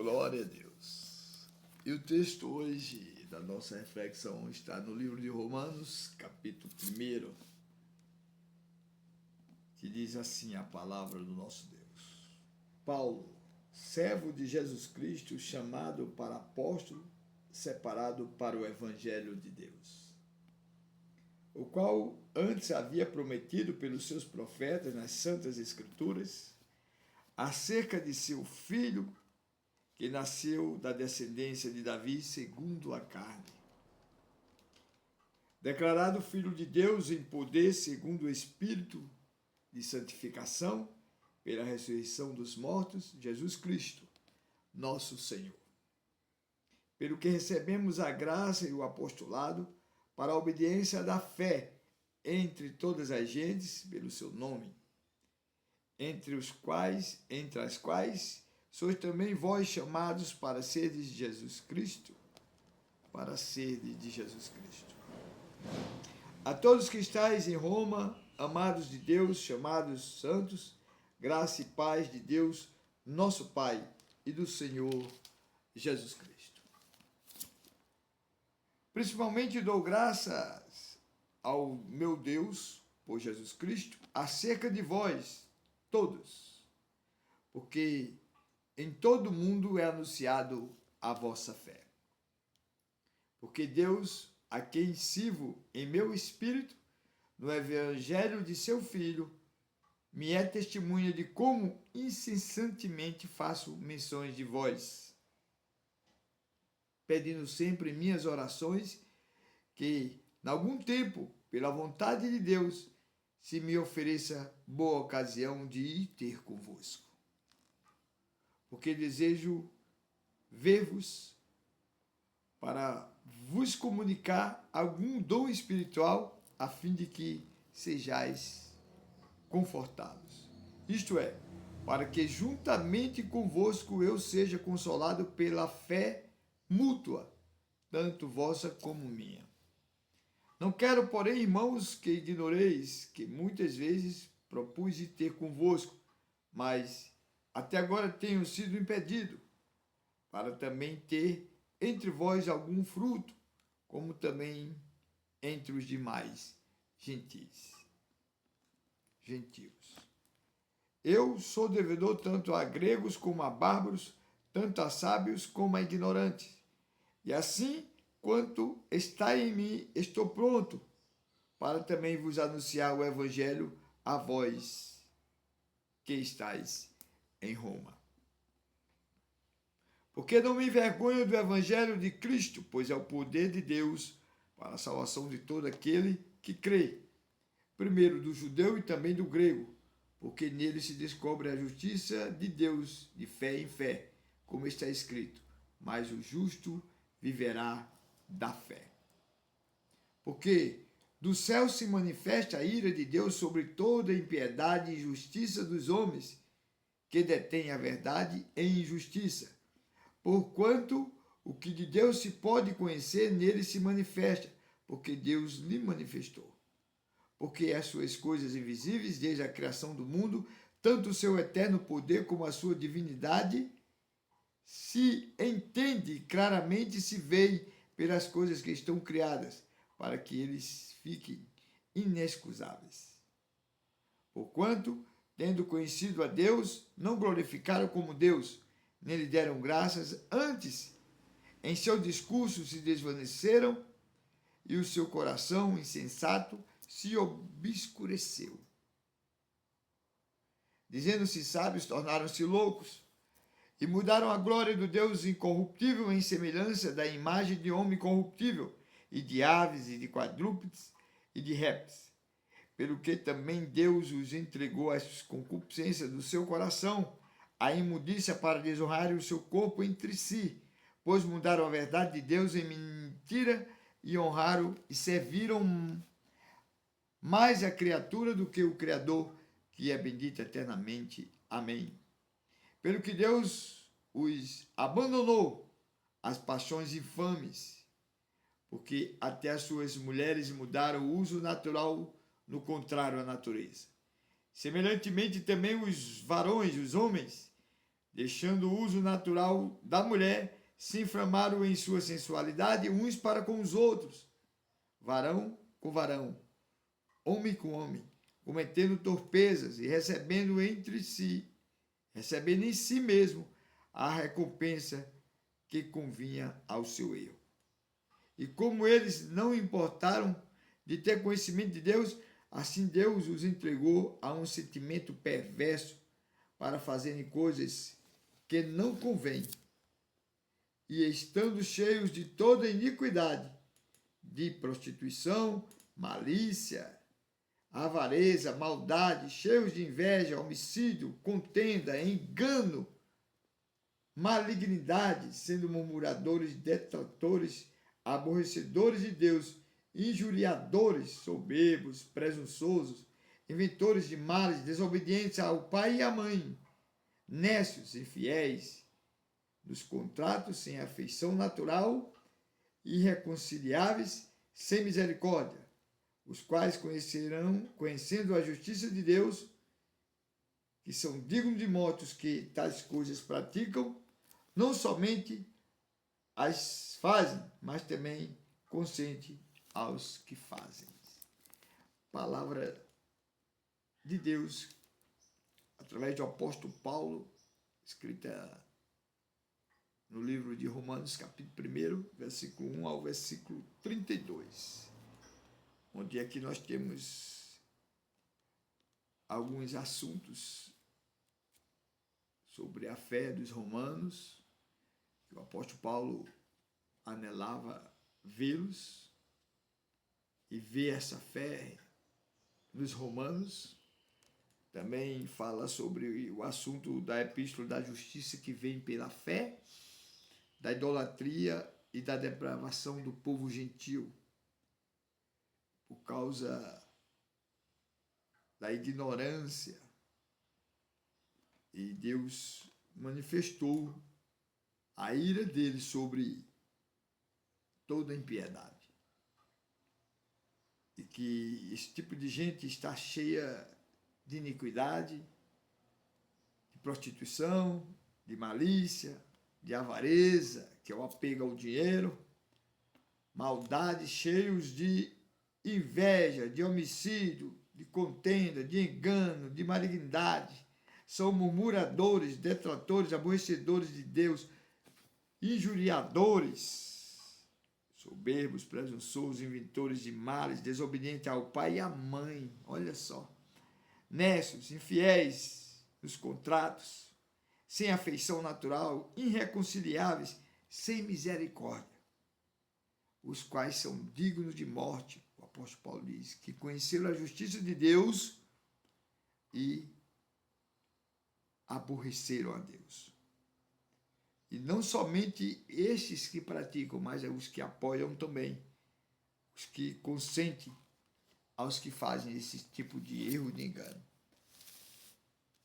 Glória a Deus. E o texto hoje da nossa reflexão está no livro de Romanos, capítulo 1, que diz assim a palavra do nosso Deus. Paulo, servo de Jesus Cristo, chamado para apóstolo, separado para o evangelho de Deus, o qual antes havia prometido pelos seus profetas nas santas escrituras, acerca de seu filho, que nasceu da descendência de Davi segundo a carne, declarado Filho de Deus em poder segundo o Espírito de santificação, pela ressurreição dos mortos, Jesus Cristo, nosso Senhor. Pelo que recebemos a graça e o apostolado para a obediência da fé entre todas as gentes, pelo seu nome, entre as quais sois também vós chamados para serdes de Jesus Cristo, A todos que estáis em Roma, amados de Deus, chamados santos, graça e paz de Deus, nosso Pai, e do Senhor Jesus Cristo. Principalmente dou graças ao meu Deus, por Jesus Cristo, acerca de vós, todos, porque em todo o mundo é anunciado a vossa fé. Porque Deus, a quem sirvo em meu espírito, no evangelho de seu Filho, me é testemunha de como incessantemente faço menções de vós, pedindo sempre em minhas orações que, em algum tempo, pela vontade de Deus, se me ofereça boa ocasião de ir ter convosco. Porque desejo ver-vos para vos comunicar algum dom espiritual, a fim de que sejais confortados. Isto é, para que juntamente convosco eu seja consolado pela fé mútua, tanto vossa como minha. Não quero, porém, irmãos, que ignoreis que muitas vezes propus de ter convosco, mas até agora tenho sido impedido, para também ter entre vós algum fruto, como também entre os demais gentios. Eu sou devedor tanto a gregos como a bárbaros, tanto a sábios como a ignorantes. E assim, quanto está em mim, estou pronto para também vos anunciar o evangelho a vós que estáis em Roma. Porque não me envergonho do evangelho de Cristo, pois é o poder de Deus para a salvação de todo aquele que crê, primeiro do judeu e também do grego, porque nele se descobre a justiça de Deus de fé em fé, como está escrito, mas o justo viverá da fé. Porque do céu se manifesta a ira de Deus sobre toda a impiedade e injustiça dos homens, que detêm a verdade em injustiça, porquanto o que de Deus se pode conhecer nele se manifesta, porque Deus lhe manifestou. Porque as suas coisas invisíveis, desde a criação do mundo, tanto o seu eterno poder como a sua divindade, se entende claramente, se vê pelas coisas que estão criadas, para que eles fiquem inexcusáveis. Porquanto, tendo conhecido a Deus, não glorificaram como Deus, nem lhe deram graças, antes, em seu discurso se desvaneceram, e o seu coração insensato se obscureceu. Dizendo-se sábios, tornaram-se loucos, e mudaram a glória do Deus incorruptível em semelhança da imagem de homem corruptível, e de aves, e de quadrúpedes, e de répteis. Pelo que também Deus os entregou às concupiscências do seu coração, a imundícia para desonrarem o seu corpo entre si, pois mudaram a verdade de Deus em mentira, e honraram e serviram mais a criatura do que o Criador, que é bendito eternamente. Amém. Pelo que Deus os abandonou às paixões infames, porque até as suas mulheres mudaram o uso natural no contrário à natureza. Semelhantemente também os varões, os homens, deixando o uso natural da mulher, se inflamaram em sua sensualidade uns para com os outros, varão com varão, homem com homem, cometendo torpezas e recebendo em si mesmo a recompensa que convinha ao seu erro. E como eles não importaram de ter conhecimento de Deus, assim Deus os entregou a um sentimento perverso para fazerem coisas que não convêm. E estando cheios de toda iniquidade, de prostituição, malícia, avareza, maldade, cheios de inveja, homicídio, contenda, engano, malignidade, sendo murmuradores, detratores, aborrecedores de Deus, injuriadores, soberbos, presunçosos, inventores de males, desobedientes ao pai e à mãe, nécios, infiéis, nos contratos, sem afeição natural, irreconciliáveis, sem misericórdia, os quais conhecendo a justiça de Deus, que são dignos de morte os que tais coisas praticam, não somente as fazem, mas também consente aos que fazem. Palavra de Deus, através do apóstolo Paulo, escrita no livro de Romanos, capítulo 1, versículo 1 ao versículo 32, onde aqui nós temos alguns assuntos sobre a fé dos romanos, que o apóstolo Paulo anelava vê-los e ver essa fé nos romanos. Também fala sobre o assunto da epístola da justiça que vem pela fé, da idolatria e da depravação do povo gentil, por causa da ignorância. E Deus manifestou a ira dele sobre toda a impiedade. E que esse tipo de gente está cheia de iniquidade, de prostituição, de malícia, de avareza, que é o apego ao dinheiro, maldade, cheios de inveja, de homicídio, de contenda, de engano, de malignidade. São murmuradores, detratores, aborrecedores de Deus, injuriadores, soberbos, presunçosos, inventores de males, desobedientes ao pai e à mãe. Olha só. Nécios, infiéis nos contratos, sem afeição natural, irreconciliáveis, sem misericórdia, os quais são dignos de morte. O apóstolo Paulo diz que conheceram a justiça de Deus e aborreceram a Deus. E não somente estes que praticam, mas os que apoiam também, os que consentem aos que fazem esse tipo de erro, de engano.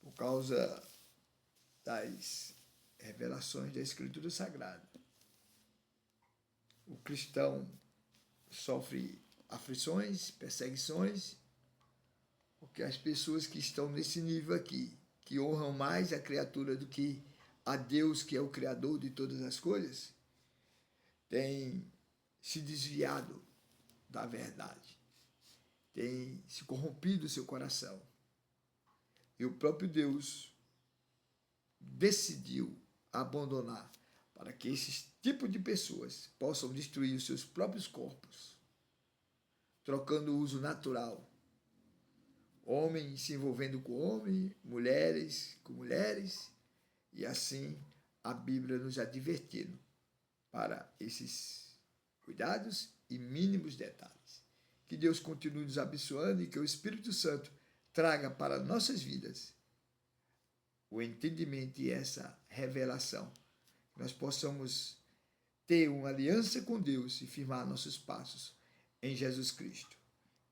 Por causa das revelações da Escritura Sagrada, o cristão sofre aflições, perseguições, porque as pessoas que estão nesse nível aqui, que honram mais a criatura do que a Deus, que é o Criador de todas as coisas, têm se desviado da verdade, têm se corrompido o seu coração. E o próprio Deus decidiu abandonar para que esses tipos de pessoas possam destruir os seus próprios corpos, trocando o uso natural. Homens se envolvendo com homens, mulheres com mulheres, e assim a Bíblia nos advertindo para esses cuidados e mínimos detalhes. Que Deus continue nos abençoando e que o Espírito Santo traga para nossas vidas o entendimento e essa revelação. Que nós possamos ter uma aliança com Deus e firmar nossos passos em Jesus Cristo,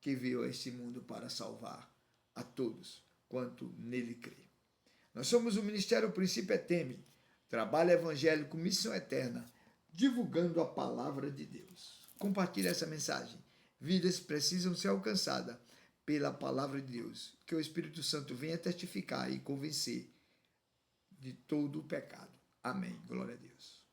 que veio a este mundo para salvar a todos quanto nele crê. Nós somos o Ministério Princípio Eteme, trabalho evangélico, missão eterna, divulgando a palavra de Deus. Compartilhe essa mensagem. Vidas precisam ser alcançadas pela palavra de Deus. Que o Espírito Santo venha testificar e convencer de todo o pecado. Amém. Glória a Deus.